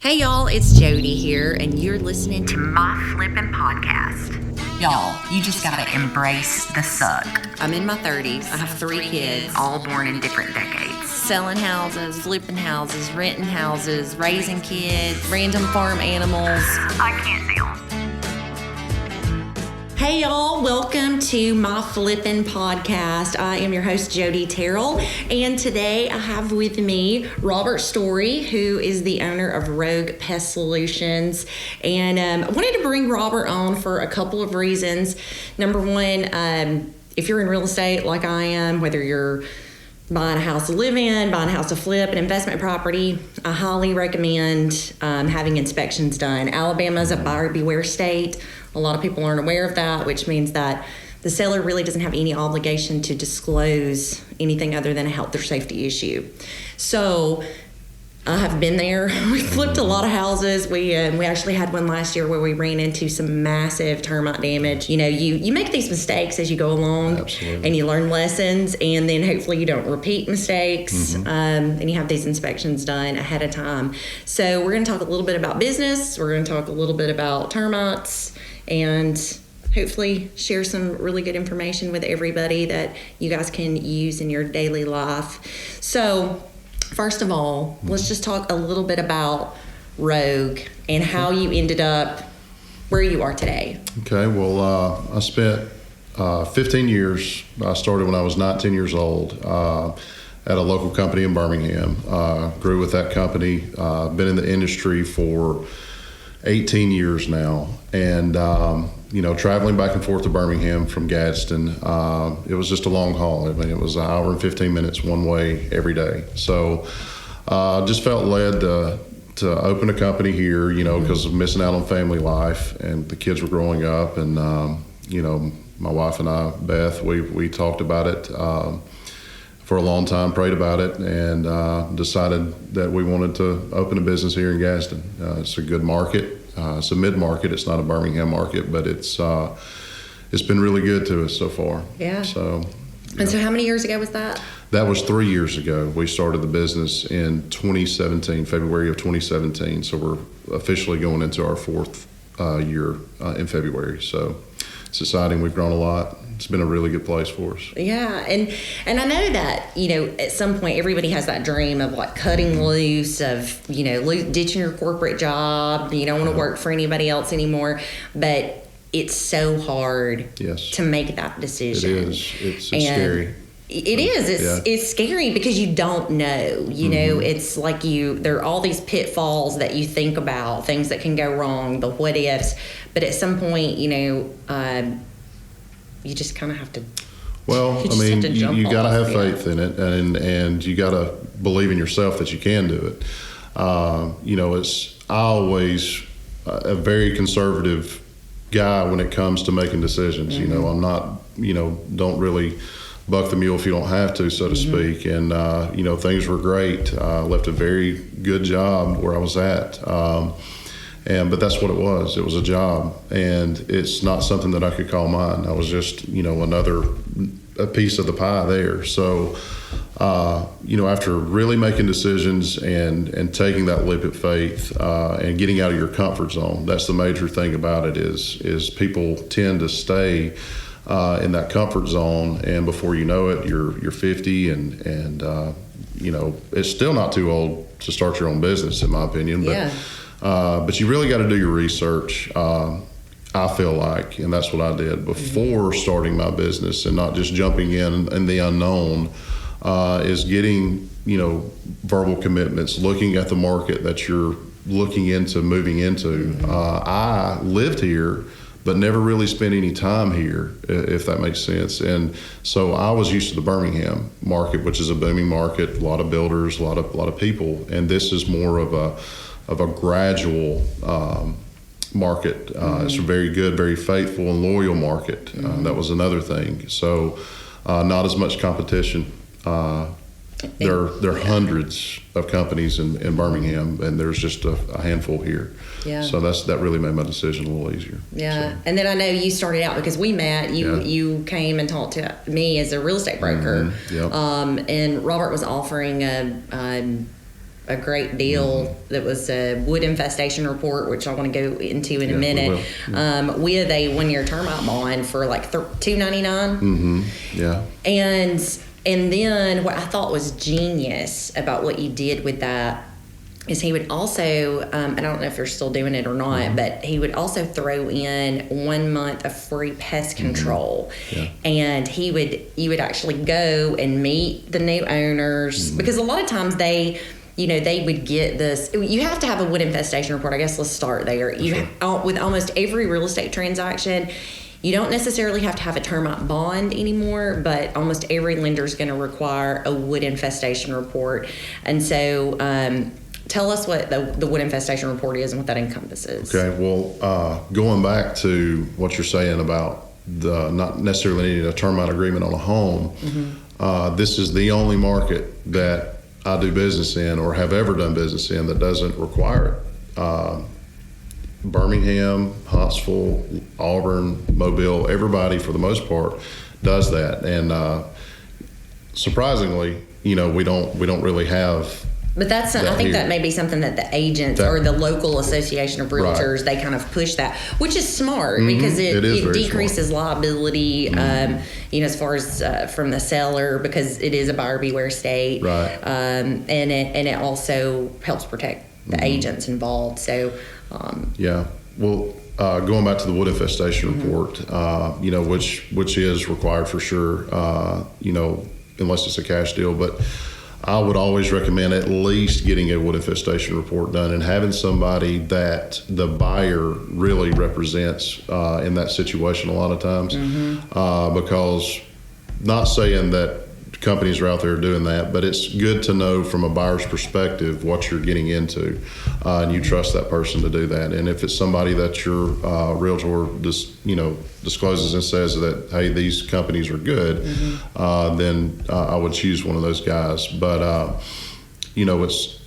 Hey y'all, it's Jodi here, and you're listening to My Flipping Podcast. Y'all, you just gotta embrace the suck. I'm in my 30s. I have 3 kids, All born in different decades. selling houses, flipping houses, renting houses, raising kids, random farm animals. I can't deal. Hey y'all, welcome to My Flipping Podcast. I am your host, Jodi Terrell, and today I have with me Robert Storey, who is the owner of Rogue Pest Solutions. And I wanted to bring Robert on for a couple of reasons. Number one, if you're in real estate like I am, whether you're buying a house to live in, buying a house to flip, an investment property, I highly recommend having inspections done. Alabama is a buyer beware state. A lot of people aren't aware of that, which means that the seller really doesn't have any obligation to disclose anything other than a health or safety issue. So I have been there. We flipped a lot of houses. We actually had one last year where we ran into some massive termite damage. You know, you make these mistakes as you go along. Absolutely. And you learn lessons, and then hopefully you don't repeat mistakes. And you have these inspections done ahead of time. So we're going to talk a little bit about business. We're going to talk a little bit about termites, and hopefully share some really good information with everybody that you guys can use in your daily life. So first of all, let's just talk a little bit about Rogue and how you ended up where you are today. Okay, well, I spent 15 years. I started when I was 19 years old at a local company in Birmingham. Grew with that company. Been in the industry for 18 years now. And, traveling back and forth to Birmingham from Gadsden, it was just a long haul. I mean, it was an hour and 15 minutes one way every day. So just felt led to open a company here, because of missing out on family life, and the kids were growing up. And, my wife and I, Beth, we talked about it for a long time, prayed about it, and decided that we wanted to open a business here in Gadsden. It's a good market. It's a mid-market. It's not a Birmingham market, but it's been really good to us so far. Yeah. So. And so how many years ago was that? That was 3 years ago. We started the business in 2017, February of 2017. So we're officially going into our 4th year in February. So it's exciting. We've grown a lot. It's been a really good place for us. Yeah, and I know that, at some point everybody has that dream of like cutting loose, of, ditching your corporate job. You don't want to work for anybody else anymore, but it's so hard Yes. to make that decision. It is. It's scary. It is. It's scary because you don't know. It's like there are all these pitfalls that you think about, things that can go wrong, the what ifs. But at some point, you just kind of have to. Well, you got to have faith in it, and you got to believe in yourself that you can do it. I always a very conservative guy when it comes to making decisions. I'm not, don't really buck the mule if you don't have to, so to speak. And, things were great. Left a very good job where I was at. But that's what it was. It was a job, and it's not something that I could call mine. I was just, a piece of the pie there. So, after really making decisions and taking that leap of faith and getting out of your comfort zone, that's the major thing about it is people tend to stay in that comfort zone, and before you know it, you're 50, and it's still not too old to start your own business, in my opinion. Yeah. But you really got to do your research, I feel like, and that's what I did before starting my business, and not just jumping in the unknown, is getting, verbal commitments, looking at the market that you're looking into, moving into. I lived here, but never really spent any time here, if that makes sense. And so I was used to the Birmingham market, which is a booming market, a lot of builders, a lot of people, and this is more of a gradual market. It's a very good, very faithful and loyal market. That was another thing. So not as much competition. There are hundreds of companies in Birmingham, and there's just a handful here. Yeah. So that really made my decision a little easier. Yeah. So. And then I know you started out because we met. You came and talked to me as a real estate broker. Yep. And Robert was offering a a great deal that was a wood infestation report, which I want to go into in a minute, with a 1-year termite bond for like $299. Yeah. And then what I thought was genius about what you did with that is he would also, I don't know if you're still doing it or not, but he would also throw in 1 month of free pest control. And you would actually go and meet the new owners, because a lot of times they would get this. You have to have a wood infestation report. I guess let's start there. With almost every real estate transaction, you don't necessarily have to have a termite bond anymore, but almost every lender is going to require a wood infestation report. And so tell us what the wood infestation report is and what that encompasses. Okay, well, going back to what you're saying about the not necessarily needing a termite agreement on a home, this is the only market that I do business in or have ever done business in that doesn't require it. Birmingham, Huntsville, Auburn, Mobile, everybody for the most part does that. And surprisingly, we don't really have. But I think that may be something that the agents or the local association of realtors, they kind of push that, which is smart because it decreases liability, as far as from the seller, because it is a buyer beware state. Right. And it also helps protect the agents involved. So, well, going back to the wood infestation report, which is required for sure, unless it's a cash deal, but I would always recommend at least getting a wood infestation report done and having somebody that the buyer really represents in that situation a lot of times, because not saying that companies are out there doing that, but it's good to know from a buyer's perspective what you're getting into, and you trust that person to do that. And if it's somebody that your realtor discloses and says that, hey, these companies are good, then I would choose one of those guys. But it's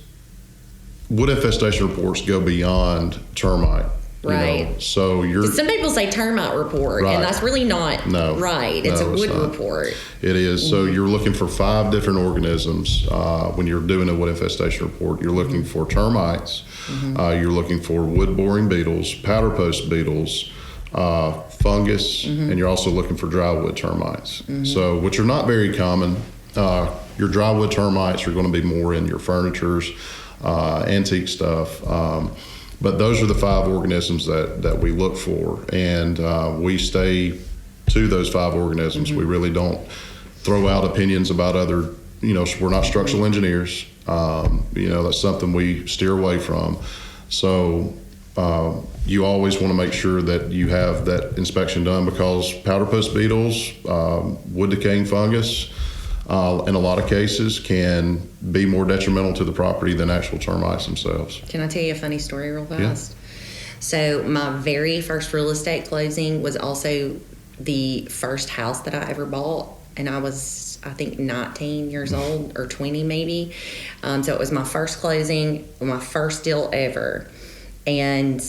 wood infestation reports go beyond termite. Right. So some people say termite report, and that's really not right. It's a wood report. It is. So you're looking for 5 different organisms when you're doing a wood infestation report. You're looking for termites. You're looking for wood boring beetles, powder post beetles, fungus, and you're also looking for drywood termites. So, which are not very common. Your drywood termites are going to be more in your furnitures, antique stuff. But those are the 5 organisms that we look for, and we stay to those 5 organisms. We really don't throw out opinions about other, we're not structural engineers. That's something we steer away from. So you always want to make sure that you have that inspection done, because powder post beetles, wood decaying fungus, in a lot of cases can be more detrimental to the property than actual termites themselves. Can I tell you a funny story real fast? Yeah. So my very first real estate closing was also the first house that I ever bought, and I was, I think, 19 years old or 20 maybe. So it was my first closing, my first deal ever. And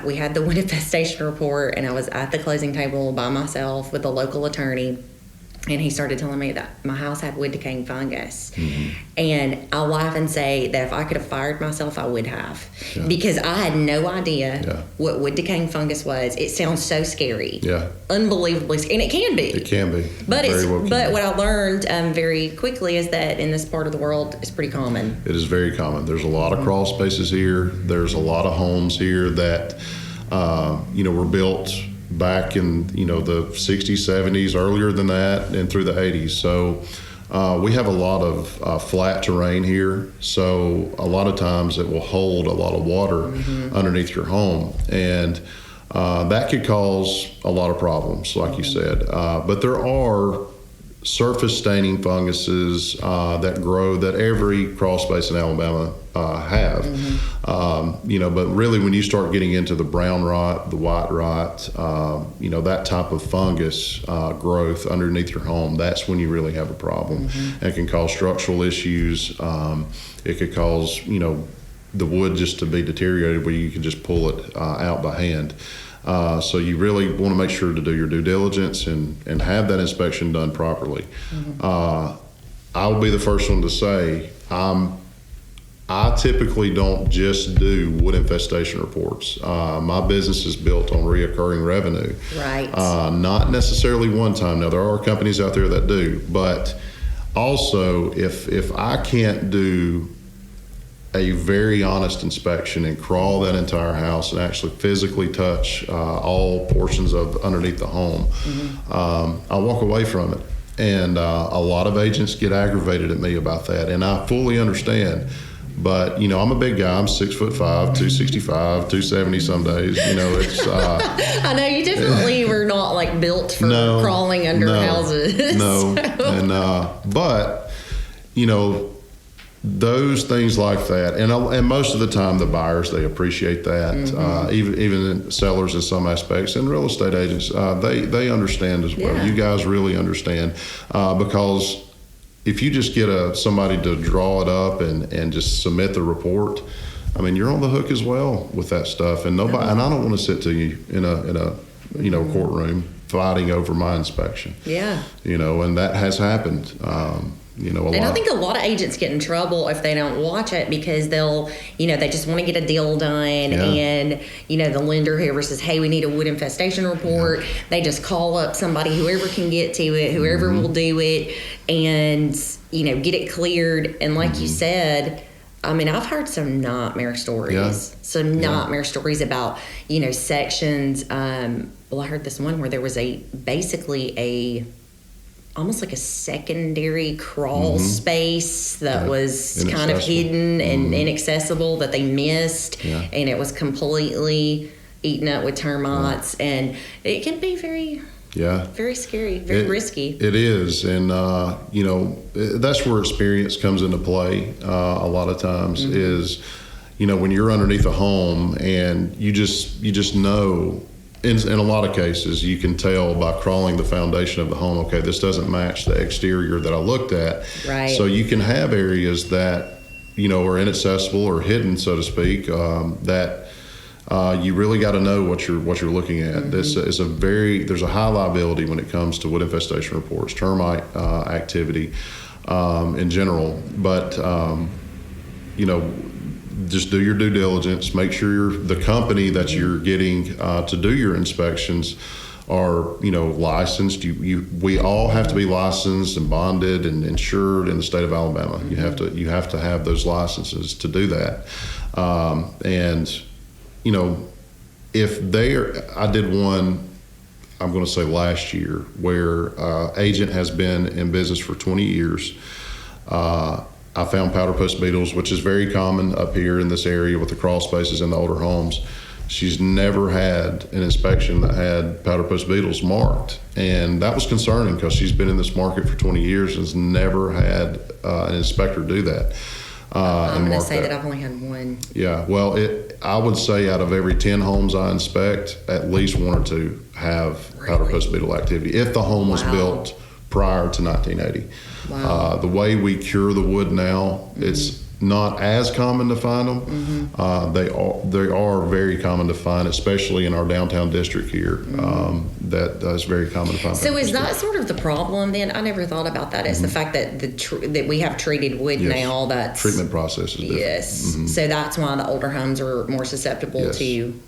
we had the wood infestation report, and I was at the closing table by myself with a local attorney. And he started telling me that my house had wood decaying fungus. And I'll laugh and say that if I could have fired myself, I would have. Because I had no idea what wood decaying fungus was. It sounds so scary. Unbelievably scary. And it can be. It can be. But what I learned very quickly is that in this part of the world, it's pretty common. It is very common. There's a lot of crawl spaces here. There's a lot of homes here that, were built back in the 60s, 70s, earlier than that, and through the 80s. So we have a lot of flat terrain here. So a lot of times it will hold a lot of water underneath your home, and that could cause a lot of problems, like you said. But there are surface staining funguses that grow that every crawl space in Alabama have. But really when you start getting into the brown rot, the white rot, that type of fungus growth underneath your home, that's when you really have a problem. It can cause structural issues. It could cause, the wood just to be deteriorated where you can just pull it out by hand. So you really want to make sure to do your due diligence and have that inspection done properly. I will be the first one to say I'm I typically don't just do wood infestation reports. My business is built on reoccurring revenue. Right. Not necessarily one time. Now, there are companies out there that do, but also if I can't do a very honest inspection and crawl that entire house and actually physically touch all portions of underneath the home, I'll walk away from it. And a lot of agents get aggravated at me about that, and I fully understand. But, I'm a big guy. I'm 6'5", 265, 270 some days. It's. I know you definitely were not like built for crawling under houses. No, and but those things like that, and most of the time the buyers, they appreciate that. Even sellers in some aspects, and real estate agents, they understand as well. Yeah. You guys really understand because if you just get somebody to draw it up and just submit the report, I mean, you're on the hook as well with that stuff. And nobody, and I don't want to sit to you in a courtroom fighting over my inspection. Yeah. And that has happened. I think a lot of agents get in trouble if they don't watch it because they'll, they just want to get a deal done. Yeah. And, the lender, whoever says, hey, we need a wood infestation report, they just call up somebody, whoever can get to it, whoever will do it, and, get it cleared. And like you said, I mean, I've heard some nightmare stories, nightmare stories about, sections. Well, I heard this one where there was almost like a secondary crawl space that was kind of hidden and inaccessible that they missed, and it was completely eaten up with termites, and it can be very scary, very risky. It is, and that's where experience comes into play. A lot of times is, when you're underneath a home and you just know. In a lot of cases, you can tell by crawling the foundation of the home, okay, this doesn't match the exterior that I looked at. Right. So you can have areas that, are inaccessible or hidden, so to speak, that you really got to know what you're looking at. This is there's a high liability when it comes to wood infestation reports, termite activity in general. But, just do your due diligence. Make sure the company that you're getting to do your inspections are, licensed. We all have to be licensed and bonded and insured in the state of Alabama. You have to have those licenses to do that. I did one, I'm going to say last year, where agent has been in business for 20 years. I found powder puss beetles, which is very common up here in this area with the crawl spaces in the older homes. She's never had an inspection that had powder puss beetles marked. And that was concerning because she's been in this market for 20 years and has never had an inspector do that. I'm going to say that I've only had one. Yeah, well, I would say out of every 10 homes I inspect, at least one or two have powder puss beetle activity if the home was built prior to 1980. Wow. The way we cure the wood now, it's not as common to find them. They are very common to find, especially in our downtown district here. That is very common to find. So is that sort of the problem then? I never thought about that. Is the fact that that we have treated wood now. That's treatment process is different. Yes. So that's why the older homes are more susceptible to.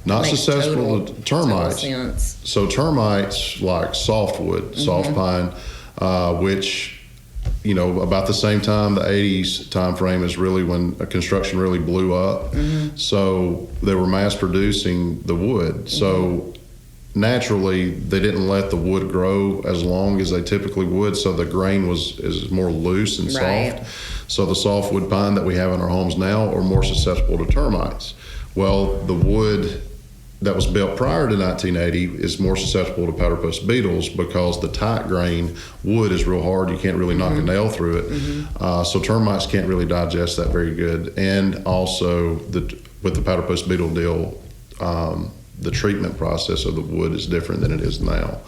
Not susceptible to termites. So termites like softwood, soft pine, which, about the same time, the 80s time frame is really when construction really blew up. So they were mass producing the wood. So naturally, they didn't let the wood grow as long as they typically would. So the grain is more loose and soft. So the softwood pine that we have in our homes now are more susceptible to termites. Well, the wood that was built prior to 1980 is more susceptible to powder puss beetles because the tight grain wood is real hard. You can't really knock a nail through it. So termites can't really digest that very good. And also with the powder puss beetle deal, the treatment process of the wood is different than it is now.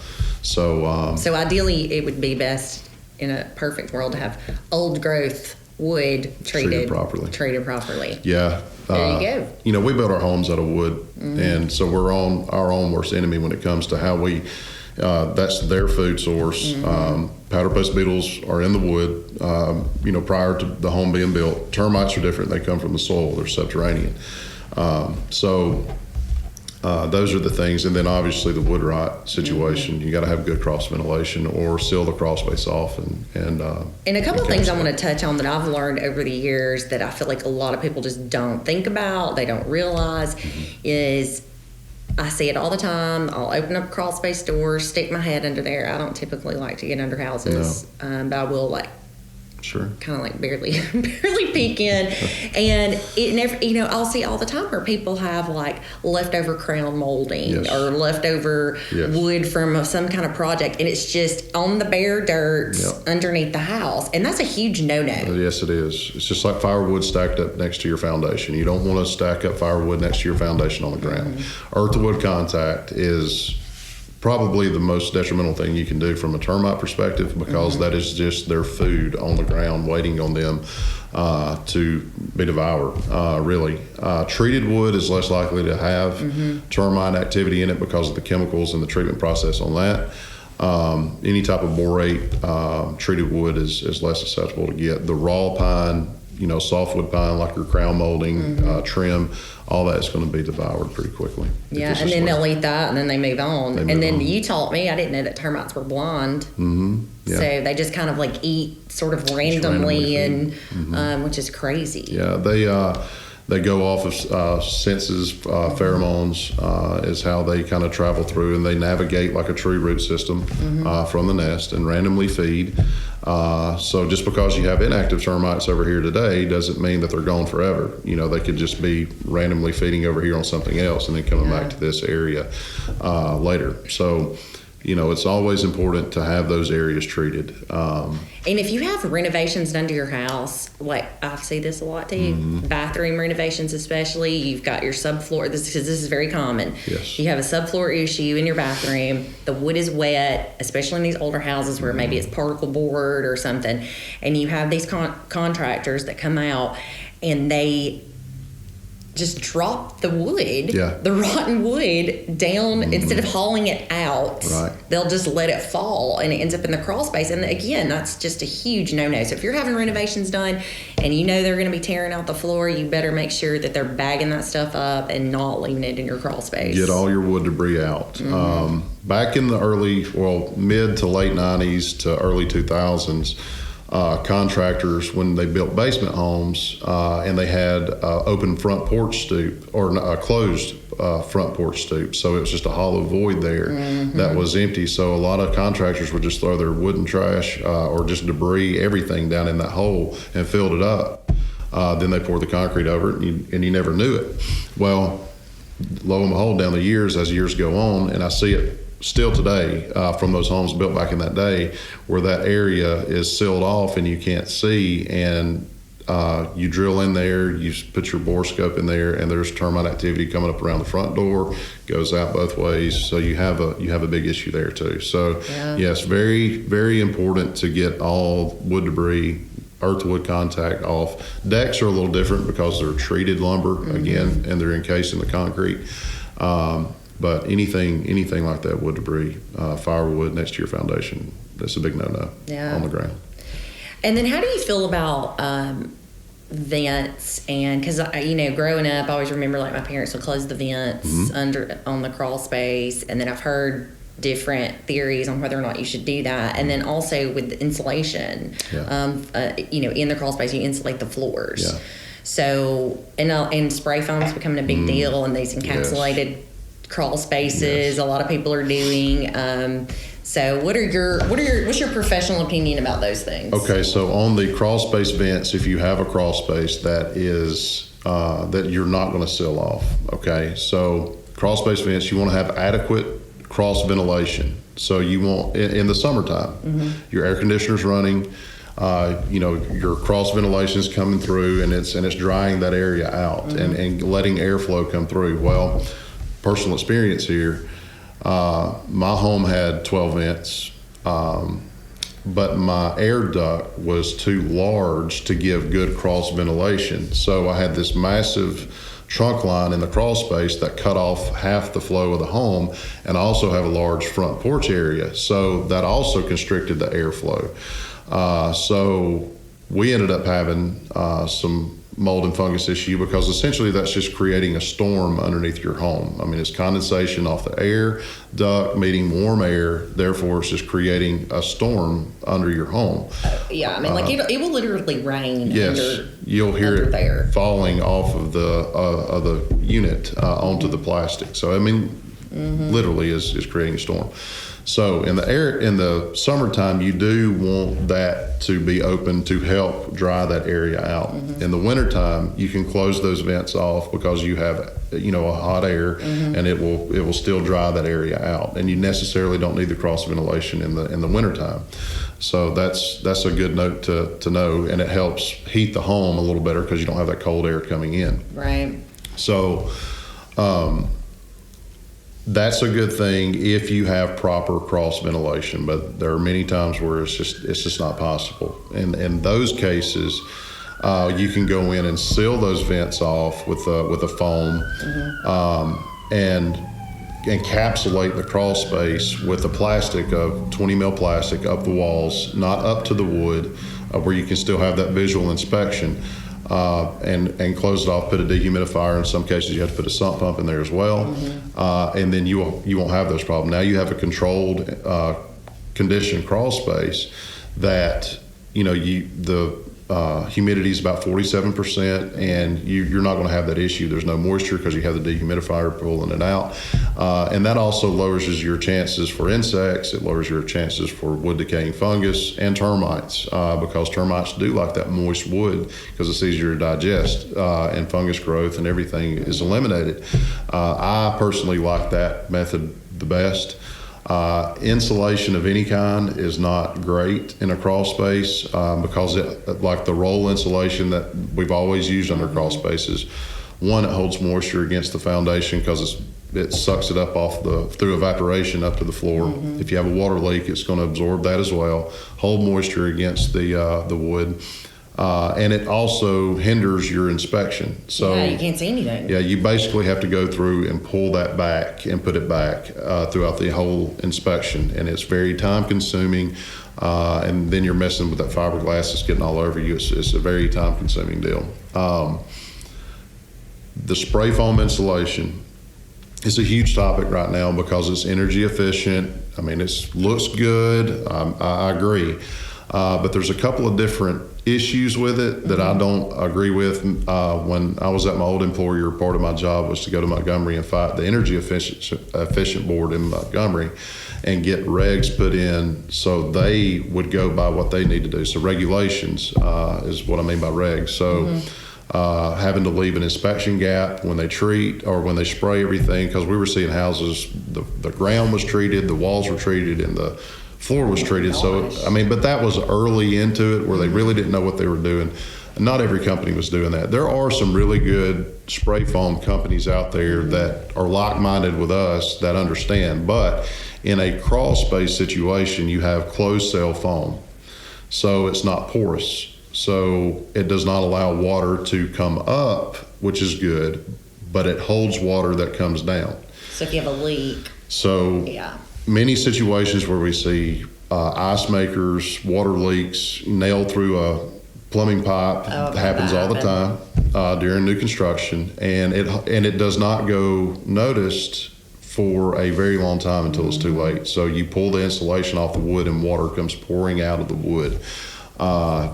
So so ideally it would be best in a perfect world to have old growth wood treated properly. Yeah. There you go. We build our homes out of wood, and so we're our own worst enemy when it comes to how we That's their food source. Powder post beetles are in the wood, prior to the home being built. Termites are different. They come from the soil. They're subterranean. Those are the things. And then obviously the wood rot situation, you got to have good cross ventilation or seal the crawl space off. And a couple of things I want to touch on that I've learned over the years that I feel like a lot of people just don't think about, they don't realize, is I see it all the time. I'll open up crawl space doors, stick my head under there. I don't typically like to get under houses, but I will kind of like barely peek in, and it never, I'll see all the time where people have like leftover crown molding or leftover wood from some kind of project, and it's just on the bare dirt underneath the house, and that's a huge no-no. Yes, it is. It's just like firewood stacked up next to your foundation. You don't want to stack up firewood next to your foundation on the ground. Earth to wood contact is probably the most detrimental thing you can do from a termite perspective, because that is just their food on the ground waiting on them to be devoured, really. Treated wood is less likely to have termite activity in it because of the chemicals and the treatment process on that. Any type of borate treated wood is less susceptible to get. The raw pine, softwood pine like your crown molding, trim, all that's going to be devoured pretty quickly. Yeah, and then they'll eat that, and then they move on. Then you taught me, I didn't know that termites were blind. So they just kind of like eat sort of randomly and which is crazy. Yeah, they go off of senses, pheromones is how they kind of travel through, and they navigate like a tree root system from the nest and randomly feed. So just because you have inactive termites over here today doesn't mean that they're gone forever. They could just be randomly feeding over here on something else and then coming back to this area later. So, it's always important to have those areas treated. And if you have renovations done to your house, like I see this a lot too, bathroom renovations especially, you've got your subfloor, this is very common. Yes. You have a subfloor issue in your bathroom, the wood is wet, especially in these older houses where maybe it's particle board or something, and you have these contractors that come out and they just drop the wood, the rotten wood down instead of hauling it out. Right. They'll just let it fall and it ends up in the crawl space. And again, that's just a huge no-no. So if you're having renovations done and they're going to be tearing out the floor, you better make sure that they're bagging that stuff up and not leaving it in your crawl space. Get all your wood debris out. Back in the mid to late 90s to early 2000s, contractors, when they built basement homes and they had open front porch stoop or closed front porch stoop, so it was just a hollow void there that was empty. So a lot of contractors would just throw their wooden trash or just debris, everything down in that hole and filled it up. Then they poured the concrete over it, and you never knew it. Well, lo and behold, down the years, as years go on, and I see it still today from those homes built back in that day, where that area is sealed off and you can't see, and you drill in there, you put your bore scope in there, and there's termite activity coming up around the front door, goes out both ways, so you have a big issue there too. So yes, very, very important to get all wood debris, earth to wood contact off. Decks are a little different because they're treated lumber again, and they're encased in the concrete. But anything like that, wood debris, firewood next to your foundation, that's a big no-no on the ground. And then how do you feel about vents? And because, growing up, I always remember like my parents would close the vents on the crawl space. And then I've heard different theories on whether or not you should do that. And then also with the insulation, in the crawl space, you insulate the floors. Yeah. So, and spray foam is becoming a big deal, and these encapsulated crawl spaces a lot of people are doing. So what's your professional opinion about those things? Okay, so on the crawl space vents, if you have a crawl space that is that you're not going to seal off, okay, so crawl space vents, you want to have adequate cross ventilation. So you want, in the summertime, your air conditioner's running, your cross ventilation is coming through, and it's drying that area out and letting airflow come through. Well, personal experience here, my home had 12 vents, but my air duct was too large to give good cross ventilation. So I had this massive trunk line in the crawl space that cut off half the flow of the home, and also have a large front porch area. So that also constricted the airflow. So we ended up having some mold and fungus issue, because essentially that's just creating a storm underneath your home. I mean, it's condensation off the air duct meeting warm air, therefore it's just creating a storm under your home. Yeah, I mean, like it will literally rain. Yes, you'll hear it there, falling off of the unit onto the plastic. So I mean, literally is creating a storm. So in the summertime, you do want that to be open to help dry that area out. In the wintertime, you can close those vents off because you have a hot air, and it will still dry that area out. And you necessarily don't need the cross ventilation in the wintertime. So that's a good note to know, and it helps heat the home a little better because you don't have that cold air coming in. Right. So that's a good thing if you have proper cross ventilation, but there are many times where it's just not possible. And in those cases, you can go in and seal those vents off with a foam, and encapsulate the crawl space with a plastic of 20 mil plastic up the walls, not up to the wood, where you can still have that visual inspection. And close it off, put a dehumidifier. In some cases, you have to put a sump pump in there as well. And then you won't have those problems. Now you have a controlled, conditioned crawl space that, the humidity is about 47%, and you're not going to have that issue. There's no moisture because you have the dehumidifier pulling it out. And that also lowers your chances for insects. It lowers your chances for wood decaying fungus and termites, because termites do like that moist wood because it's easier to digest, and fungus growth and everything is eliminated. I personally like that method the best. Insulation of any kind is not great in a crawl space, because like the roll insulation that we've always used under crawl spaces, one, it holds moisture against the foundation because it sucks it up through evaporation up to the floor. If you have a water leak, it's going to absorb that as well, hold moisture against the wood. And it also hinders your inspection. So yeah, you can't see anything. Yeah, you basically have to go through and pull that back and put it back throughout the whole inspection. And it's very time consuming. And then you're messing with that fiberglass that's getting all over you. It's a very time consuming deal. The spray foam insulation is a huge topic right now because it's energy efficient. I mean, it looks good. I agree. But there's a couple of different issues with it that I don't agree with. When I was at my old employer, part of my job was to go to Montgomery and fight the energy efficient board in Montgomery and get regs put in so they would go by what they need to do. So regulations is what I mean by regs. So having to leave an inspection gap when they treat or when they spray everything, because we were seeing houses, the ground was treated, the walls were treated, and the floor was treated. So, I mean, but that was early into it where they really didn't know what they were doing. Not every company was doing that. There are some really good spray foam companies out there that are like-minded with us that understand. But in a crawl space situation, you have closed cell foam. So it's not porous. So it does not allow water to come up, which is good, but it holds water that comes down. So if you have a leak. So yeah. Many situations where we see ice makers, water leaks, nailed through a plumbing pipe, happens all the time during new construction, and it does not go noticed for a very long time until it's too late. So you pull the insulation off the wood and water comes pouring out of the wood. I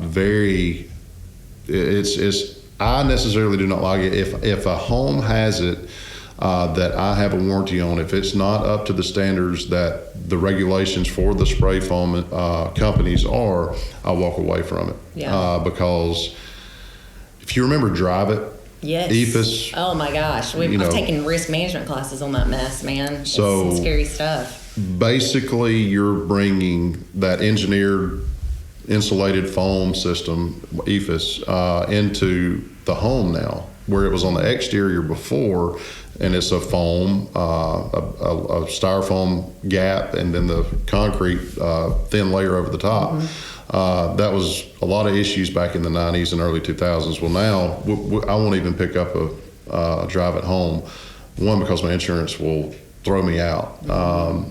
necessarily do not like it. If a home has it that I have a warranty on, if it's not up to the standards that the regulations for the spray foam companies are, I'll walk away from it. Yeah. Because if you remember Drive It, yes. EPIS. Oh my gosh, I've taken risk management classes on that mess, man. It's some scary stuff. Basically, you're bringing that engineered insulated foam system, EPIS, into the home now, where it was on the exterior before, and it's a foam, a styrofoam gap, and then the concrete thin layer over the top. That was a lot of issues back in the 90s and early 2000s. Well, now I won't even pick up drive it home. One, because my insurance will throw me out,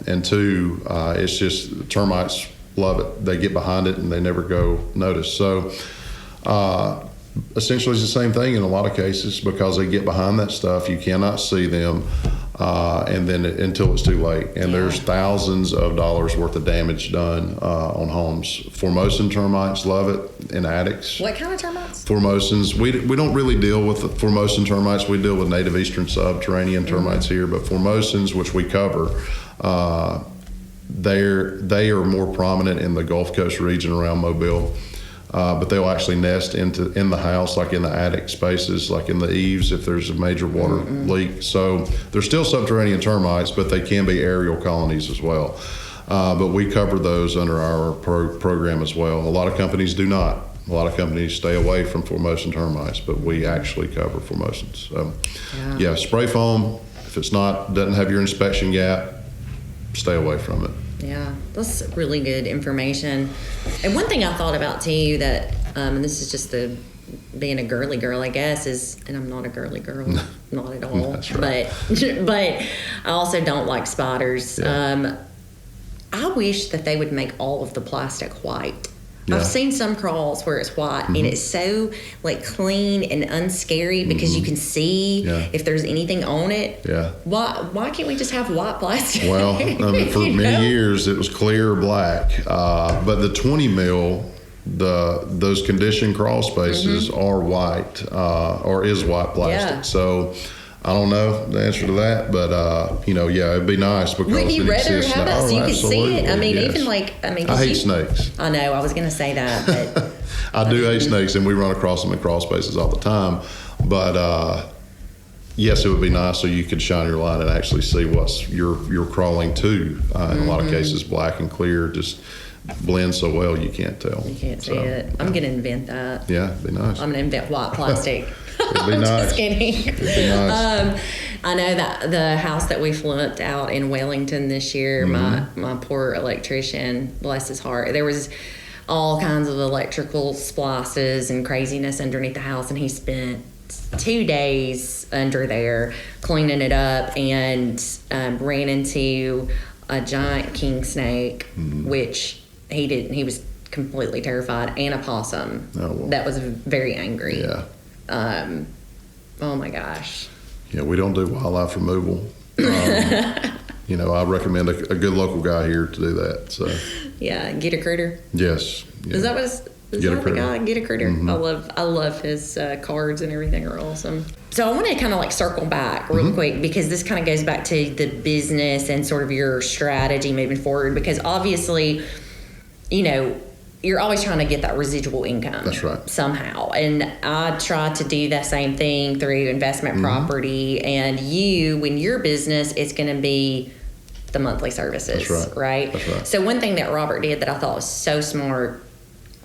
and two, it's just termites love it. They get behind it and they never go notice. So essentially it's the same thing in a lot of cases, because they get behind that stuff. You cannot see them, and then until it's too late. And there's thousands of dollars worth of damage done on homes. Formosan termites love it in attics. What kind of termites? Formosans. We don't really deal with the Formosan termites. We deal with native eastern subterranean termites here, but Formosans, which we cover, they are more prominent in the Gulf Coast region around Mobile. But they'll actually nest in the house, like in the attic spaces, like in the eaves if there's a major water leak. So they're still subterranean termites, but they can be aerial colonies as well. But we cover those under our program as well. A lot of companies do not. A lot of companies stay away from Formosan termites, but we actually cover Formosans. So yeah, spray foam, if it's doesn't have your inspection gap, stay away from it. Yeah, that's really good information. And one thing I thought about too that, and this is just being a girly girl, I guess, and I'm not a girly girl, not at all. That's right. But I also don't like spiders. Yeah. I wish that they would make all of the plastic white. Yeah. I've seen some crawls where it's white, and it's so like clean and unscary because you can see if there's anything on it. Yeah. Why can't we just have white plastic? Well, for many years it was clear or black, but the 20 mil, those conditioned crawl spaces are white, or is white plastic. Yeah. So I don't know the answer to that, but it'd be nice because wouldn't you rather have that so you can see it? I mean, yes. even I hate snakes. I know. I was going to say that, but I do hate snakes, and we run across them in crawl spaces all the time. But yes, it would be nice so you could shine your light and actually see what you're crawling to. In a lot of cases, black and clear just blend so well you can't tell. You can't see it. I'm going to invent that. Yeah, it'd be nice. I'm going to invent white plastic. It'd be I'm nice. just kidding. It'd be nice. I know that the house that we flipped out in Wellington this year, my poor electrician, bless his heart, there was all kinds of electrical splices and craziness underneath the house, and he spent 2 days under there cleaning it up, and ran into a giant king snake, which he was completely terrified, and a possum that was very angry. Yeah. Oh my gosh. Yeah, we don't do wildlife removal. I recommend a good local guy here to do that. So yeah, Get a Critter. yes. Yeah. Is that what it's? Is that the guy? Get a Critter. I love his cards and everything are awesome. So I want to kind of like circle back real quick, because this kind of goes back to the business and sort of your strategy moving forward, because obviously, you're always trying to get that residual income. That's right. Somehow. And I try to do that same thing through investment property. And when your business, it's going to be the monthly services. That's right. That's right. So one thing that Robert did that I thought was so smart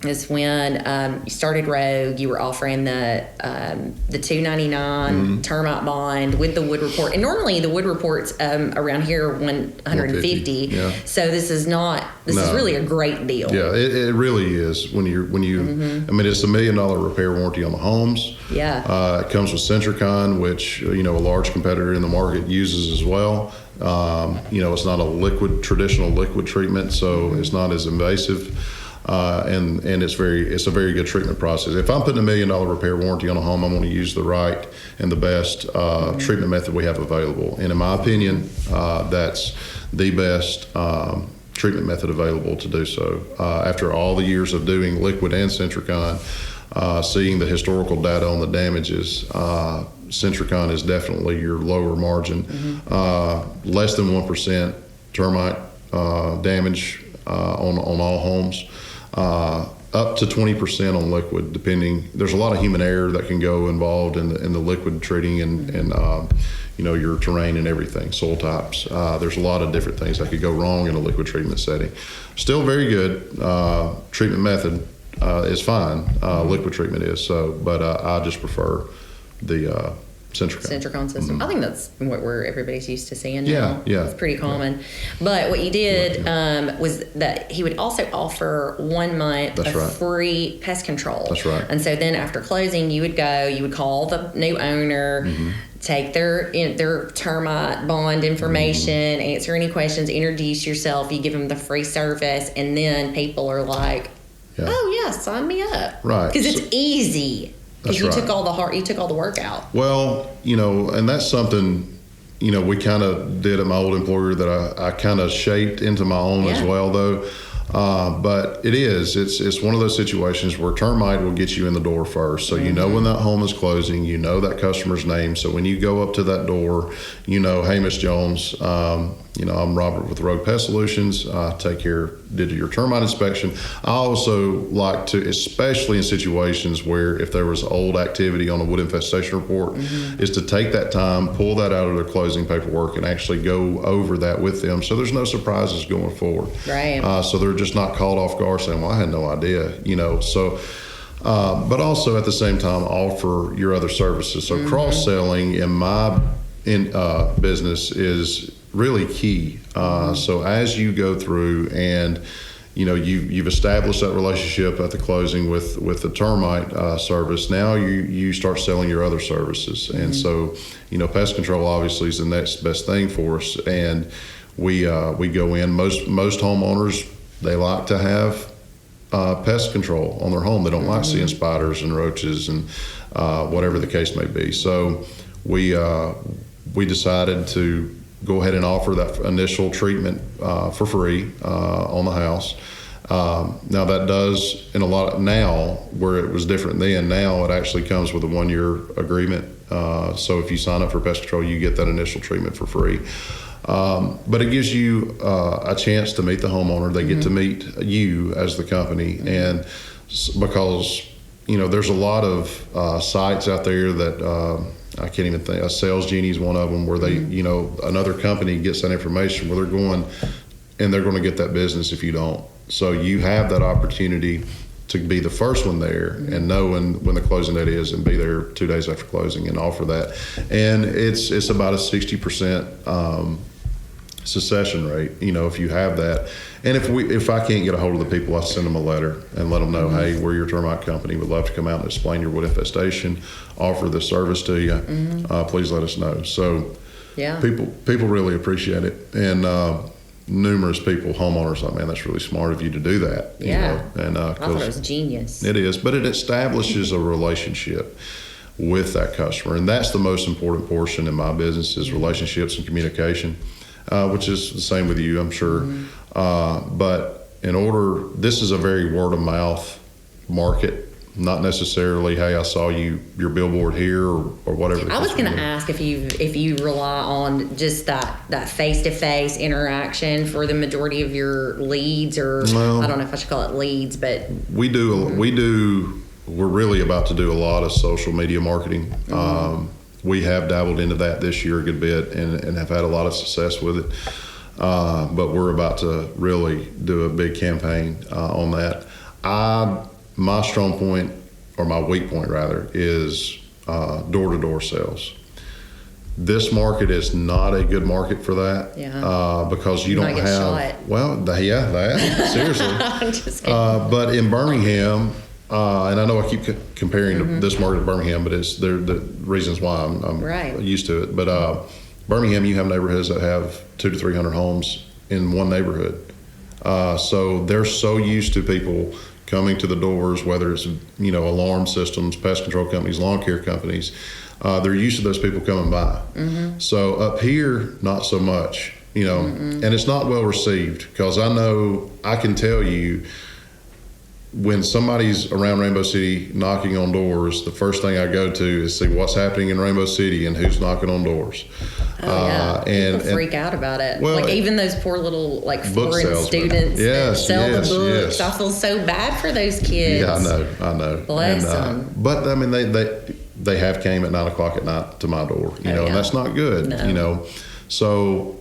is when you started Rogue, you were offering the $299 termite bond with the wood report, and normally the wood reports around here are $150. Yeah. So this is really a great deal. Yeah, it really is. When you, I mean, it's $1 million repair warranty on the homes. Yeah. It comes with Centricon, which a large competitor in the market uses as well. It's not a traditional liquid treatment, so it's not as invasive. And it's a very good treatment process. If I'm putting $1 million repair warranty on a home, I'm going to use the right and the best treatment method we have available. And in my opinion, that's the best treatment method available to do so. After all the years of doing liquid and Centricon, seeing the historical data on the damages, Centricon is definitely your lower margin. Less than 1% termite damage on all homes. Up to 20% on liquid, depending. There's a lot of human error that can go involved in the liquid treating and your terrain and everything, soil types. There's a lot of different things that could go wrong in a liquid treatment setting. Still very good. Treatment method is fine. Liquid treatment is so, but I just prefer the Centricon system. I think that's what everybody's used to seeing now. Yeah. It's pretty common. But what you did was that he would also offer 1 month of free pest control. That's right. And so then after closing, you would call the new owner, take their termite bond information, answer any questions, introduce yourself, you give them the free service, and then people are like, oh yeah, sign me up. Right. Because it's easy. Because you took all the work out. Well, and that's something, we kind of did at my old employer that I kind of shaped into my own as well, though. But it's one of those situations where termite will get you in the door first. So you know when that home is closing, you know that customer's name. So when you go up to that door, hey, Miss Jones, I'm Robert with Rogue Pest Solutions. I did your termite inspection. I also like to, especially in situations where if there was old activity on a wood infestation report, is to take that time, pull that out of their closing paperwork, and actually go over that with them. So there's no surprises going forward. Right. So they're just not caught off guard saying, well, I had no idea, So, but also at the same time, offer your other services. So cross-selling in my business is really key. So as you go through and you've established that relationship at the closing with the termite service, now you start selling your other services. And so pest control obviously is the next best thing for us, and we go in. Most homeowners, they like to have pest control on their home. They don't like seeing spiders and roaches and whatever the case may be. So we decided to go ahead and offer that initial treatment for free on the house. Now that does now where it was different then, now it actually comes with a 1-year agreement. So if you sign up for pest control, you get that initial treatment for free. But it gives you a chance to meet the homeowner. They get to meet you as the company, and because there's a lot of sites out there that I can't even think. Sales Genie is one of them where they, another company gets that information where they're going to get that business if you don't. So you have that opportunity to be the first one there and know when the closing date is, and be there 2 days after closing and offer that. And it's about a 60% succession rate, if you have that. And if I can't get a hold of the people, I send them a letter and let them know, hey, we're your termite company. We'd love to come out and explain your wood infestation, offer the service to you. Please let us know. So people really appreciate it. And numerous people, homeowners, like, man, that's really smart of you to do that. And I thought it was genius. It is, but it establishes a relationship with that customer. And that's the most important portion in my business is relationships and communication. Which is the same with you, I'm sure. But this is a very word of mouth market, not necessarily, hey, I saw your billboard here or whatever. I was going to ask if you rely on just that face-to-face interaction for the majority of your leads, or I don't know if I should call it leads, but we're really about to do a lot of social media marketing. We have dabbled into that this year a good bit and have had a lot of success with it. But we're about to really do a big campaign on that. My strong point, or my weak point rather, is door-to-door sales. This market is not a good market for that because you don't have. Shot. Well, that seriously. I'm just kidding. But in Birmingham. And I know I keep comparing this market to Birmingham, but it's the reasons why I'm used to it. But Birmingham, you have neighborhoods that have 200 to 300 homes in one neighborhood. So they're so used to people coming to the doors, whether it's alarm systems, pest control companies, lawn care companies. They're used to those people coming by. So up here, not so much. And it's not well received because I can tell you. When somebody's around Rainbow City knocking on doors, the first thing I go to is see what's happening in Rainbow City and who's knocking on doors. And freak out about it. Well, even those poor little foreign students that sell the books. I feel so bad for those kids. Yeah, I know. Bless them. But I mean, they have came at 9:00 at night to my door, and that's not good. No. So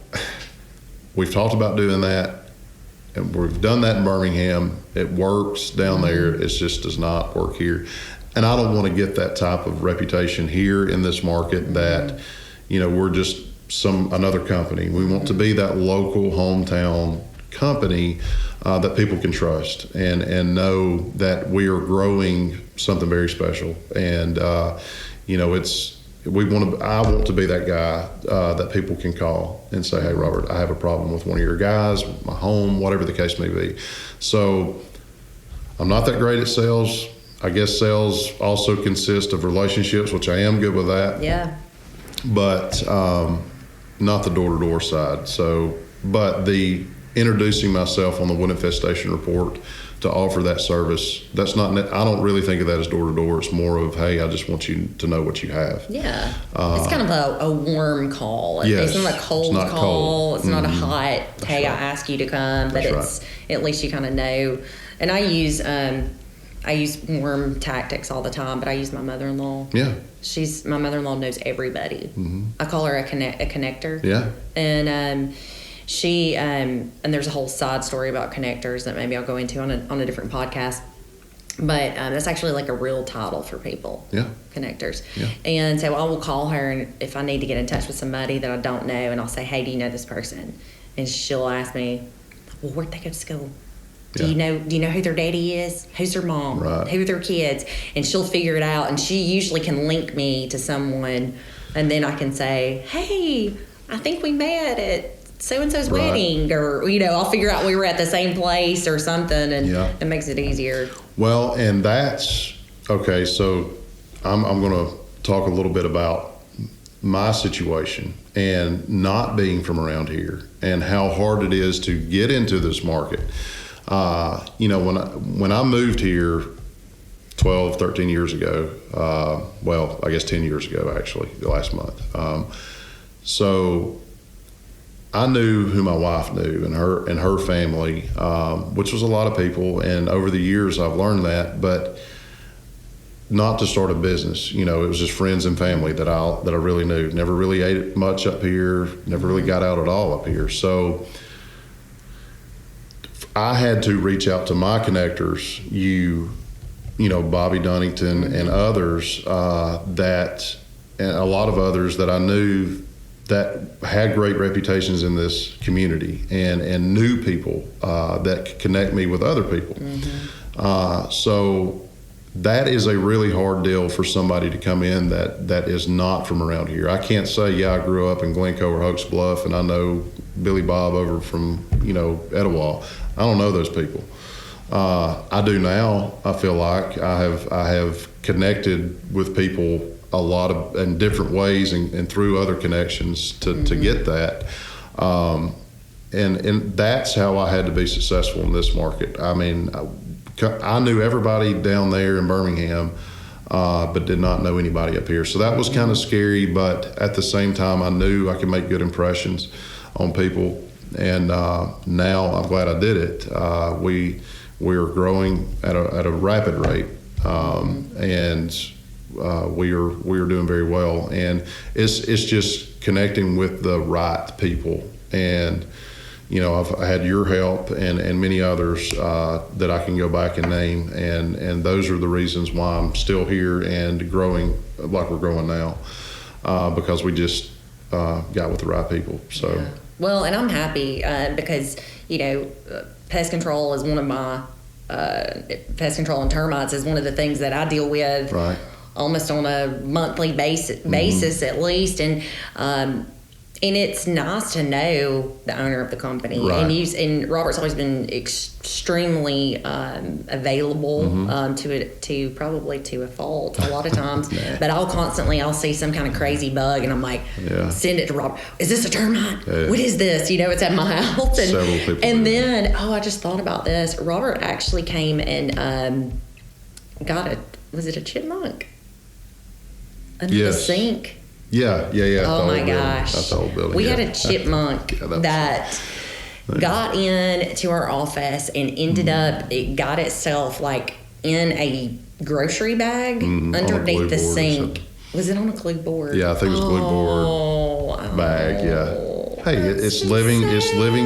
we've talked about doing that. And we've done that in Birmingham. It works down there. It just does not work here. and I don't want to get that type of reputation here in this market that, we're just another company. We want to be that local hometown company that people can trust and know that we are growing something very special. And, I want to be that guy that people can call and say, hey, Robert, I have a problem with one of your guys, my home, whatever the case may be. So I'm not that great at sales. I guess sales also consist of relationships, which I am good with that. Yeah. But not the door-to-door side. So, but the introducing myself on the wood infestation report to offer that service, that's not, I don't really think of that as door-to-door. It's more of, hey, I just want you to know what you have. Yeah. It's kind of a warm call. Yes. It's not a cold call. Cold. It's not a hot, hey, right. I ask you to come. But That's at least you kind of know. And I use warm tactics all the time, but I use my mother-in-law. Yeah. My mother-in-law knows everybody. Mm-hmm. I call her a connector. Yeah. And she and there's a whole side story about connectors that maybe I'll go into on a different podcast. But that's actually like a real title for people. Yeah. Connectors. Yeah. And so I will call her, and if I need to get in touch with somebody that I don't know, and I'll say, hey, do you know this person? And she'll ask me, well, where'd they go to school? Do you know who their daddy is? Who's their mom? Right. Who are their kids? And she'll figure it out, and she usually can link me to someone, and then I can say, hey, I think we met at so-and-so's Right. wedding, or, I'll figure out we were at the same place or something, and it makes it easier. Well, and that's, okay, so I'm going to talk a little bit about my situation and not being from around here and how hard it is to get into this market. When I moved here 12, 13 years ago, I guess 10 years ago, actually, last month. So I knew who my wife knew and her family, which was a lot of people. And over the years, I've learned that, but not to start a business. It was just friends and family that I really knew. Never really ate much up here. Never really got out at all up here. So I had to reach out to my connectors, Bobby Dunnington and others and a lot of others that I knew that had great reputations in this community and knew people that could connect me with other people. Mm-hmm. So that is a really hard deal for somebody to come in that is not from around here. I can't say, I grew up in Glencoe or Hoax Bluff and I know Billy Bob over from, Etowah. I don't know those people. I do now. I feel like I have connected with people a lot of in different ways and through other connections to get that. And that's how I had to be successful in this market. I mean, I knew everybody down there in Birmingham, but did not know anybody up here. So that was kind of scary, but at the same time, I knew I could make good impressions on people. And now I'm glad I did it. We're growing at a rapid rate, and we are doing very well. And it's just connecting with the right people. And I've had your help and many others that I can go back and name, and those are the reasons why I'm still here and growing like we're growing now, because we just got with the right people. So. Yeah. Well, and I'm happy because, pest control is one of my, pest control and termites is one of the things that I deal with almost on a monthly basis at least. And it's nice to know the owner of the company. Right. And Robert's always been extremely available to probably to a fault a lot of times. But I'll see some kind of crazy bug and I'm like, send it to Robert. Is this a termite? Yeah. What is this? It's at my house. And, several people. And then, I just thought about this. Robert actually came and was it a chipmunk? Under the sink. Yeah. Oh my gosh. That's the whole building. We had a chipmunk that got into our office and ended up, it got itself like in a grocery bag underneath the sink. Was it on a glue board? Yeah, I think it was a glue board bag. Yeah. Hey, it's living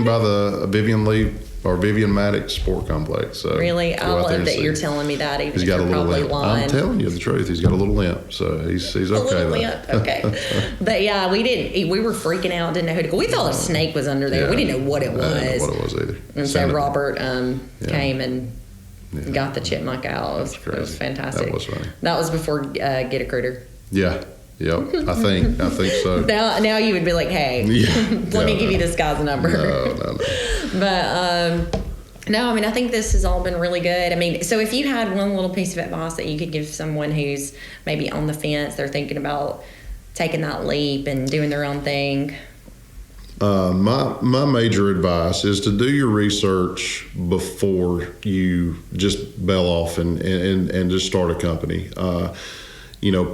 by the Vivian Lee or Vivian Maddox Sport Complex. So really, I love that you're telling me that. Even he's got a little limp. I'm telling you the truth. He's got a little limp, so he's okay. A little limp, okay. But yeah, we were freaking out. Didn't know who to go. We thought a snake was under there. Yeah. We didn't know what it was. I didn't know what it was either. And so Robert came and got the chipmunk out. It was fantastic. That was funny. That was before Get a Critter. Yeah. Yep, I think so. Now you would be like, hey, let me give you this guy's number. No. But no, I mean, I think this has all been really good. I mean, so if you had one little piece of advice that you could give someone who's maybe on the fence, they're thinking about taking that leap and doing their own thing. My major advice is to do your research before you just bail off and just start a company.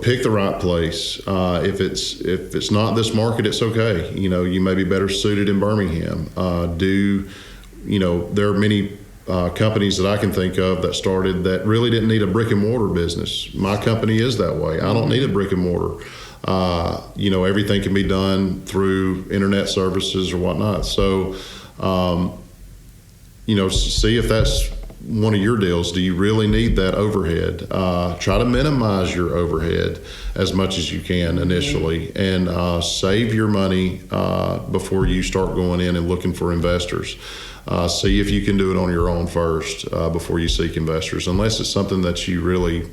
Pick the right place. If it's not this market, it's okay. You may be better suited in Birmingham. There are many companies that I can think of that started that really didn't need a brick and mortar business. My company is that way. I don't need a brick and mortar. Everything can be done through internet services or whatnot. So, see if that's one of your deals. Do you really need that overhead? Try to minimize your overhead as much as you can initially, and save your money before you start going in and looking for investors. See if you can do it on your own first before you seek investors, unless it's something that you really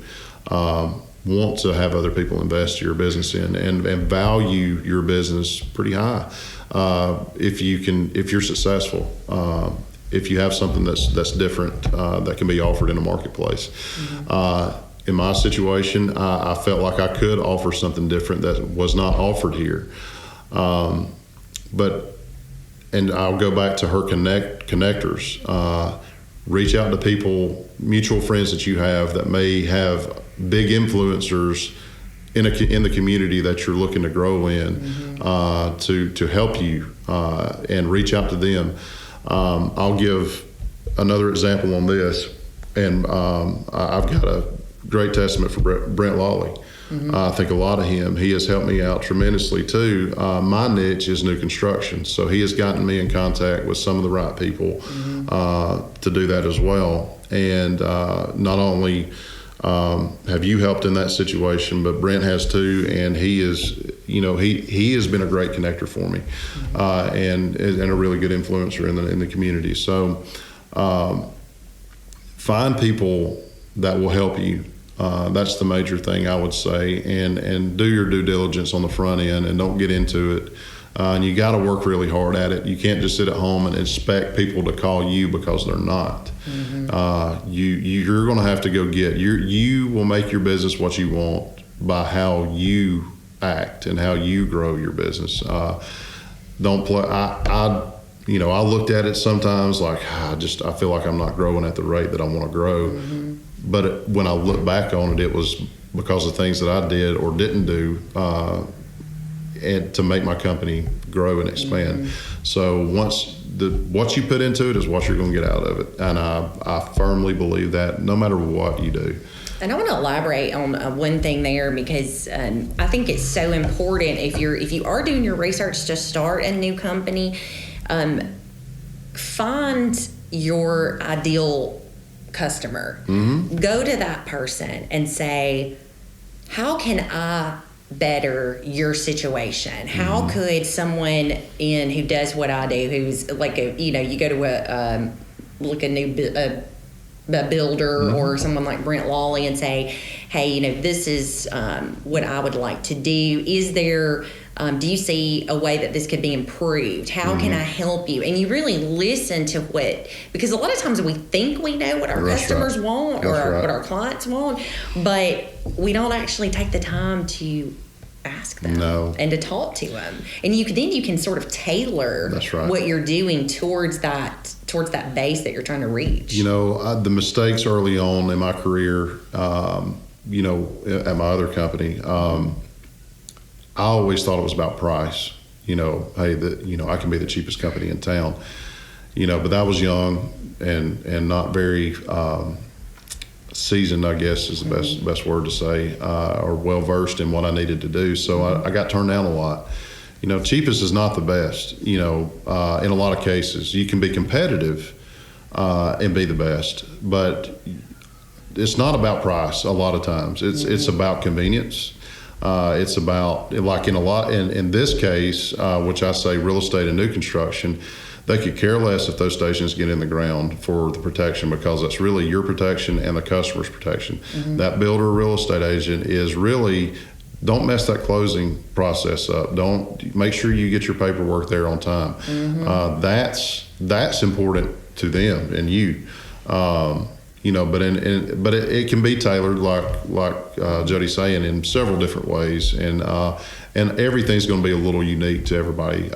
want to have other people invest your business in and value your business pretty high. If you're successful. If you have something that's different that can be offered in a marketplace. In my situation, I felt like I could offer something different that was not offered here. And I'll go back to her connectors. Reach out to people, mutual friends that you have that may have big influencers in the community that you're looking to grow in, to help you, and reach out to them. I'll give another example on this, and I've got a great testament for Brent Lawley. I think a lot of him. He has helped me out tremendously too. My niche is new construction, so he has gotten me in contact with some of the right people to do that as well. And not only have you helped in that situation, but Brent has too, and he is. He has been a great connector for me, and a really good influencer in the community. So, find people that will help you. That's the major thing I would say, and do your due diligence on the front end, and don't get into it. And you got to work really hard at it. You can't just sit at home and expect people to call you because they're not. You're going to have to go get. You will make your business what you want by how you act and how you grow your business. Don't play. I looked at it sometimes like I feel like I'm not growing at the rate that I want to grow. But when I look back on it, it was because of things that I did or didn't do, and to make my company grow and expand. So what you put into it is what you're going to get out of it, and I firmly believe that no matter what you do. And I want to elaborate on one thing there, because I think it's so important if you are doing your research to start a new company, find your ideal customer. Go to that person and say, how can I better your situation? How could someone who does what I do, who's like you go to a builder or someone like Brent Lawley and say, hey, this is what I would like to do. Is there, do you see a way that this could be improved? How can I help you? And you really listen to because a lot of times we think we know what our customers want or what our clients want, but we don't actually take the time to ask them and to talk to them. And you can sort of tailor what you're doing towards that base that you're trying to reach. The mistakes early on in my career, at my other company, I always thought it was about price. Hey, I can be the cheapest company in town. But I was young and not very seasoned, I guess is the best word to say, or well versed in what I needed to do. So I got turned down a lot. Cheapest is not the best. In a lot of cases, you can be competitive, and be the best. But it's not about price a lot of times. It's about convenience. It's about, like in this case, which I say real estate and new construction, they could care less if those stations get in the ground for the protection, because that's really your protection and the customer's protection. That builder real estate agent is really, don't mess that closing process up. Don't, make sure you get your paperwork there on time. That's important to them and you. But it can be tailored, like Jodi's saying, in several different ways, and everything's going to be a little unique to everybody.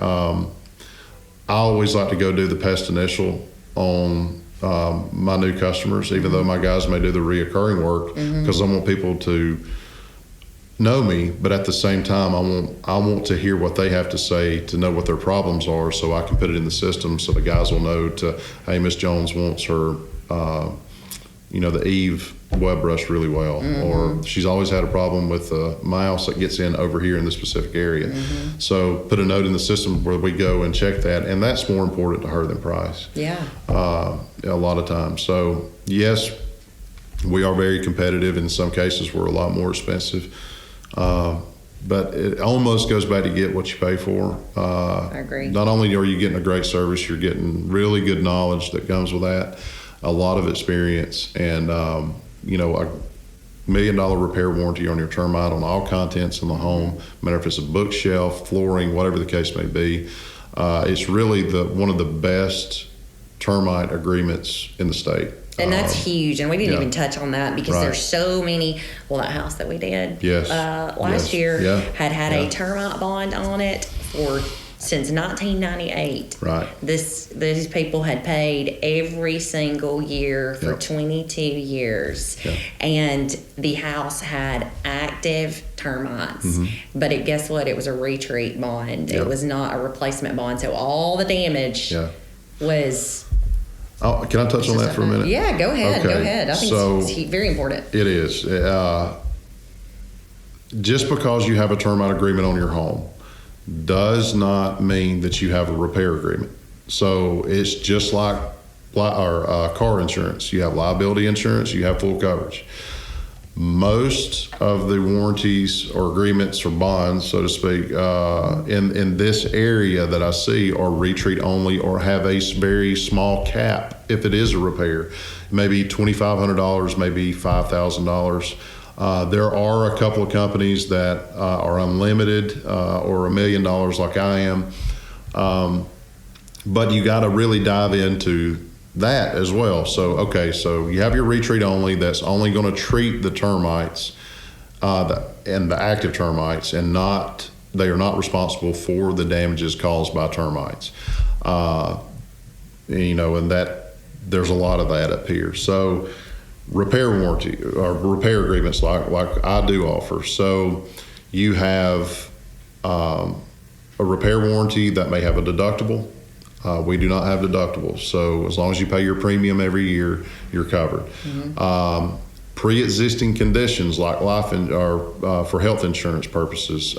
I always like to go do the pest initial on my new customers, even though my guys may do the reoccurring work, because I want people to know me, but at the same time, I want to hear what they have to say, to know what their problems are, so I can put it in the system, so the guys will know hey, Miss Jones wants her, the Eve web brush really well, or she's always had a problem with a mouse that gets in over here in this specific area. So put a note in the system where we go and check that, and that's more important to her than price. A lot of times. So yes, we are very competitive. In some cases, we're a lot more expensive. But it almost goes back to get what you pay for. I agree. Not only are you getting a great service, you're getting really good knowledge that comes with that, a lot of experience, and a $1 million repair warranty on your termite on all contents in the home, no matter if it's a bookshelf, flooring, whatever the case may be. It's really one of the best termite agreements in the state. And that's huge. And we didn't even touch on that, because there's so many. Well, that house that we did last year had a termite bond on it since 1998. Right. These people had paid every single year for 22 years. And the house had active termites. But guess what? It was a retreat bond. It was not a replacement bond. So all the damage was... Oh, can I touch on that for a minute? Yeah, go ahead. Okay. Go ahead. I think it's very important. It is. Just because you have a termite agreement on your home does not mean that you have a repair agreement. So it's just like car insurance. You have liability insurance, you have full coverage. Most of the warranties or agreements or bonds, so to speak, in this area that I see are retreat only, or have a very small cap if it is a repair. Maybe $2,500, maybe $5,000. There are a couple of companies that are unlimited or $1 million like I am. But you got to really dive into that as well. So you have your retreat only, that's only going to treat the termites and the active termites, and they are not responsible for the damages caused by termites. And that there's a lot of that up here. So repair warranty or repair agreements like I do offer. So you have a repair warranty that may have a deductible. We do not have deductibles, so as long as you pay your premium every year, you're covered. Pre-existing conditions like life or for health insurance purposes,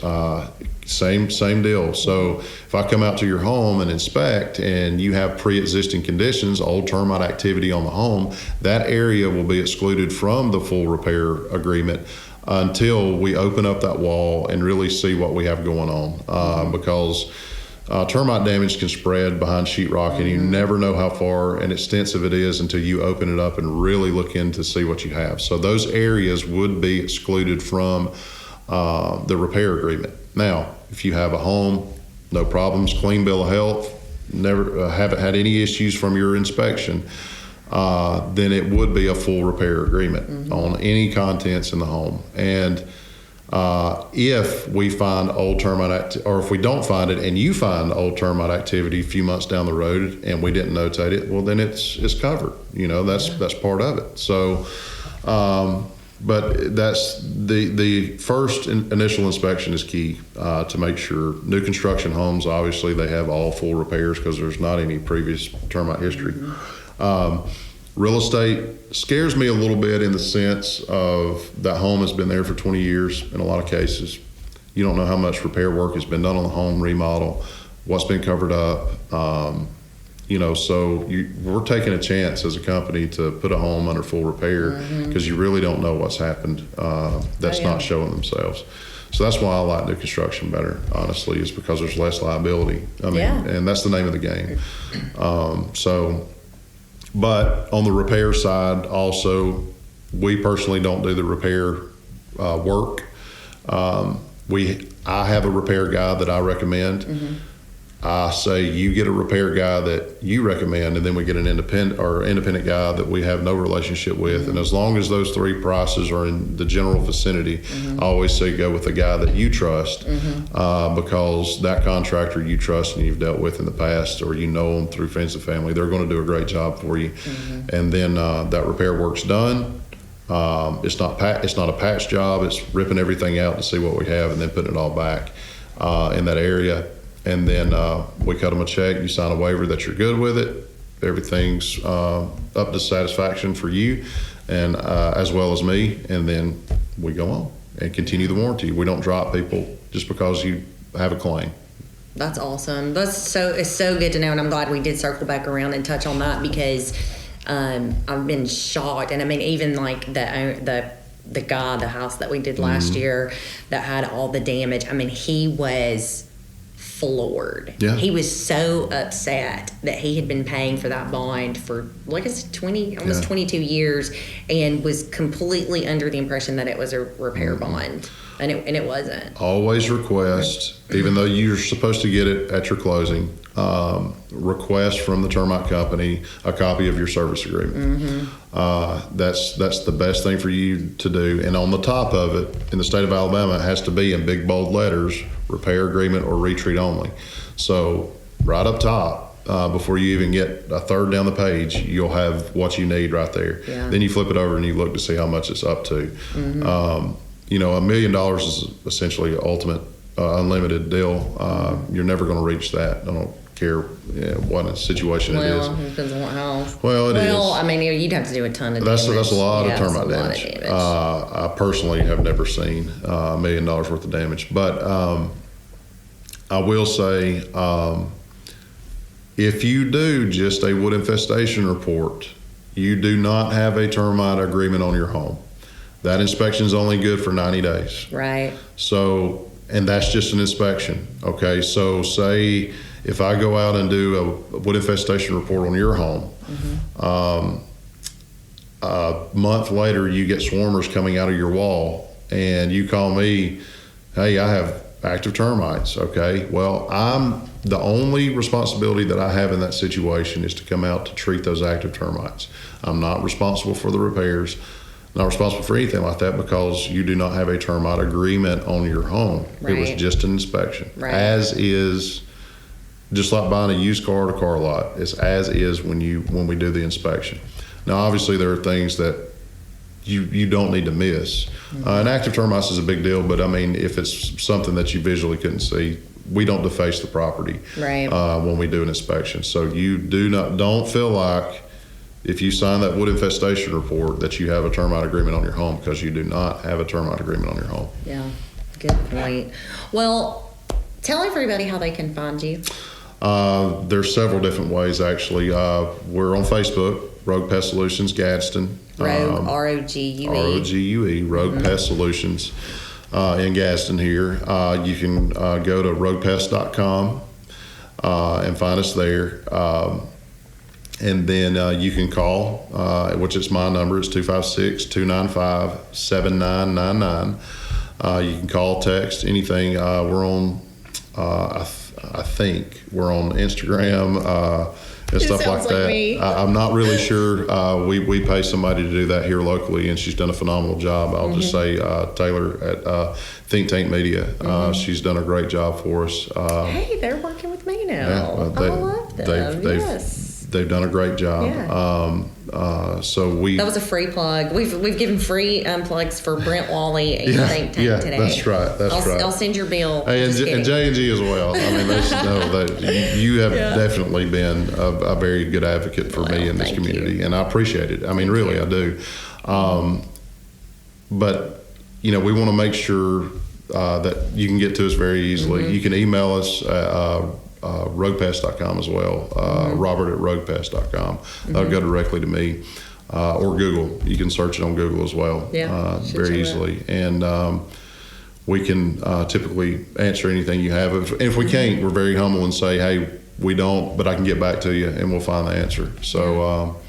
same deal. So if I come out to your home and inspect, and you have pre-existing conditions, old termite activity on the home, that area will be excluded from the full repair agreement until we open up that wall and really see what we have going on, because termite damage can spread behind sheetrock, and you never know how far and extensive it is until you open it up and really look in to see what you have. So those areas would be excluded from the repair agreement. Now, if you have a home, no problems, clean bill of health, never haven't had any issues from your inspection, then it would be a full repair agreement on any contents in the home. And if we find old termite or if we don't find it and you find old termite activity a few months down the road and we didn't notate it, well, then it's covered. That's part of it. So, but that's the first initial inspection is key to make sure. New construction homes, obviously, they have all full repairs because there's not any previous termite history. Real estate scares me a little bit in the sense of that home has been there for 20 years in a lot of cases. You don't know how much repair work has been done on the home, remodel, what's been covered up. So we're taking a chance as a company to put a home under full repair because you really don't know what's happened that's not showing themselves. So that's why I like new construction better, honestly, is because there's less liability. And that's the name of the game. But on the repair side, also, we personally don't do the repair work. I have a repair guy that I recommend. I say you get a repair guy that you recommend, and then we get an independent guy that we have no relationship with. And as long as those three prices are in the general vicinity, I always say go with the guy that you trust, because that contractor you trust and you've dealt with in the past, or them through friends and family, they're going to do a great job for you. And then that repair work's done. It's not a patch job. It's ripping everything out to see what we have and then putting it all back in that area. And then we cut them a check. You sign a waiver that you're good with it. Everything's up to satisfaction for you, and as well as me. And then we go on and continue the warranty. We don't drop people just because you have a claim. That's awesome. It's so good to know, and I'm glad we did circle back around and touch on that, because I've been shocked. And I mean, even like the guy, the house that we did last year that had all the damage, I mean, he was floored. Yeah. He was so upset that he had been paying for that bond for, like I said, 22 years, and was completely under the impression that it was a repair bond. And it wasn't. Always request, even though you're supposed to get it at your closing, request from the termite company a copy of your service agreement. That's the best thing for you to do. And on the top of it, in the state of Alabama, it has to be in big bold letters, repair agreement or retreat only. So right up top, before you even get a third down the page, you'll have what you need right there. Yeah. Then you flip it over and you look to see how much it's up to. $1 million is essentially an ultimate unlimited deal. You're never going to reach that. I don't care what situation it is. It depends on what house. Well, it is. I mean, you'd have to do a ton of damage. That's a lot of termite damage. I personally have never seen $1 million worth of damage. But I will say, if you do just a wood infestation report, you do not have a termite agreement on your home. That inspection is only good for 90 days. Right. So, and that's just an inspection. Okay. So say if I go out and do a wood infestation report on your home, a month later you get swarmers coming out of your wall and you call me, hey, I have active termites. Okay. Well, the only responsibility that I have in that situation is to come out to treat those active termites. I'm not responsible for the repairs. Not responsible for anything like that, because you do not have a termite agreement on your home. Right. It was just an inspection. Right. As is, just like buying a used car at a car lot. It's as is when we do the inspection. Now, obviously, there are things that you don't need to miss. And active termites is a big deal, but I mean, if it's something that you visually couldn't see, we don't deface the property when we do an inspection. So you don't feel like, if you sign that wood infestation report, that you have a termite agreement on your home, because you do not have a termite agreement on your home. Yeah, good point. Well, tell everybody how they can find you. There's several different ways, actually. We're on Facebook, Rogue Pest Solutions, Gadsden. Rogue, R-O-G-U-E. R-O-G-U-E, Rogue Pest Solutions in Gadsden here. You can go to roguepest.com and find us there. And then you can call, which is my number. It's 256-295-7999. You can call, text, anything. We're on, I think we're on Instagram and stuff like that. I'm not really sure. We pay somebody to do that here locally, and she's done a phenomenal job. I'll just say Taylor at Think Tank Media. She's done a great job for us. Hey, they're working with me now. I love them. They've done a great job. Yeah. That was a free plug. We've given free plugs for Brent Wally and Think Tank today. That's right. I'll send your bill. Hey, and J&G as well. I mean, they should know that you have definitely been a very good advocate for me in this community, and I appreciate it. I mean, really, I do. But we want to make sure that you can get to us very easily. You can email us roguepest.com as well. Robert at roguepest.com. That'll go directly to me. Or Google. You can search it on Google as well. Very easily. And we can typically answer anything you have. If we can't, we're very humble and say, hey, we don't, but I can get back to you and we'll find the answer. So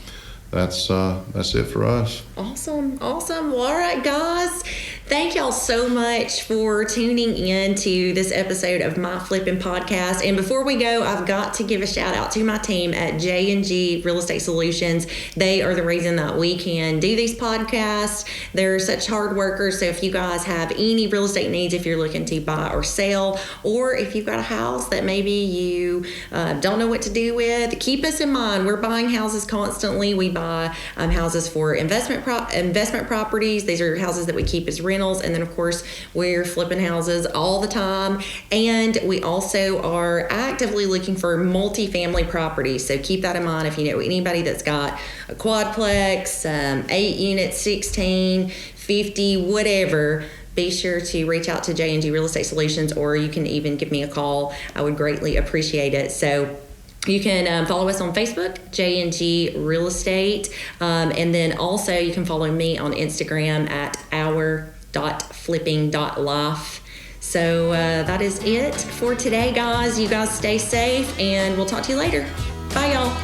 that's it for us. Awesome. Well, all right, guys. Thank y'all so much for tuning in to this episode of My Flipping Podcast. And before we go, I've got to give a shout out to my team at J&G Real Estate Solutions. They are the reason that we can do these podcasts. They're such hard workers. So if you guys have any real estate needs, if you're looking to buy or sell, or if you've got a house that maybe you don't know what to do with, keep us in mind. We're buying houses constantly. We buy houses for investment properties. These are houses that we keep as rentals. And then, of course, we're flipping houses all the time. And we also are actively looking for multifamily properties. So keep that in mind. If you know anybody that's got a quadplex, 8 units, 16, 50, whatever, be sure to reach out to J&G Real Estate Solutions, or you can even give me a call. I would greatly appreciate it. So you can follow us on Facebook, J&G Real Estate. And then also you can follow me on Instagram at our.flipping.life. So that is it for today, guys. You guys stay safe, and we'll talk to you later. Bye, y'all.